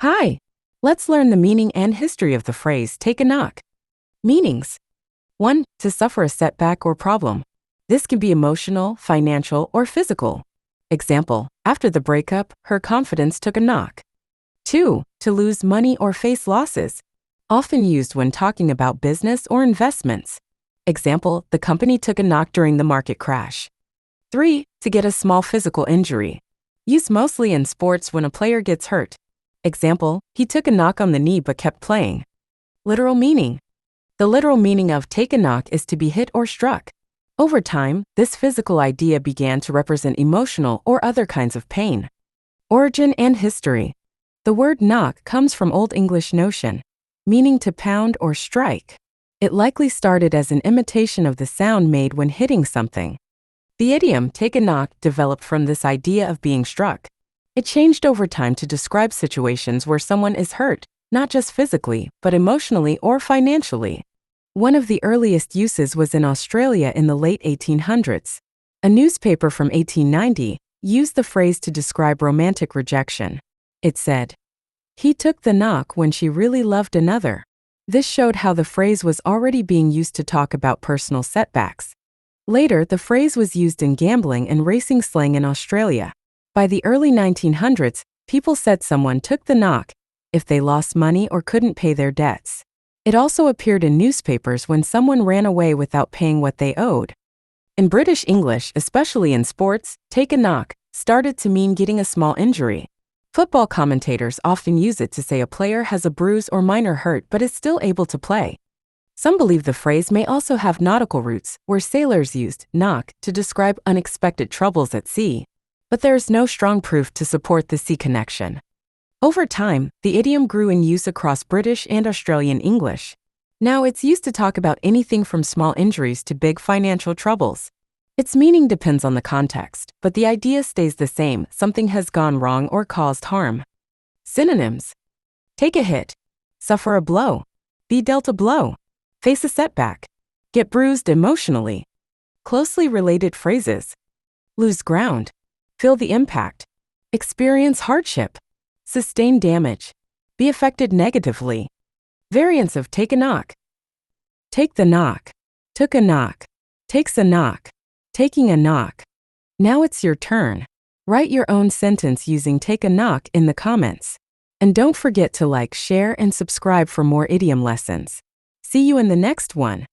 Hi! Let's learn the meaning and history of the phrase take a knock. Meanings. 1. To suffer a setback or problem. This can be emotional, financial, or physical. Example, after the breakup, her confidence took a knock. 2. To lose money or face losses. Often used when talking about business or investments. Example, the company took a knock during the market crash. 3. To get a small physical injury. Used mostly in sports when a player gets hurt. Example, he took a knock on the knee but kept playing. Literal meaning. The literal meaning of take a knock is to be hit or struck. Over time, this physical idea began to represent emotional or other kinds of pain. Origin and history. The word knock comes from Old English notion, meaning to pound or strike. It likely started as an imitation of the sound made when hitting something. The idiom take a knock developed from this idea of being struck. It changed over time to describe situations where someone is hurt, not just physically, but emotionally or financially. One of the earliest uses was in Australia in the late 1800s. A newspaper from 1890 used the phrase to describe romantic rejection. It said, "He took the knock when she really loved another." This showed how the phrase was already being used to talk about personal setbacks. Later, the phrase was used in gambling and racing slang in Australia. By the early 1900s, people said someone took the knock if they lost money or couldn't pay their debts. It also appeared in newspapers when someone ran away without paying what they owed. In British English, especially in sports, take a knock started to mean getting a small injury. Football commentators often use it to say a player has a bruise or minor hurt but is still able to play. Some believe the phrase may also have nautical roots, where sailors used knock to describe unexpected troubles at sea. But there is no strong proof to support the sea connection. Over time, the idiom grew in use across British and Australian English. Now it's used to talk about anything from small injuries to big financial troubles. Its meaning depends on the context, but the idea stays the same: something has gone wrong or caused harm. Synonyms. Take a hit. Suffer a blow. Be dealt a blow. Face a setback. Get bruised emotionally. Closely related phrases. Lose ground. Feel the impact. Experience hardship. Sustain damage. Be affected negatively. Variants of take a knock. Take the knock. Took a knock. Takes a knock. Taking a knock. Now it's your turn. Write your own sentence using take a knock in the comments. And don't forget to like, share, and subscribe for more idiom lessons. See you in the next one.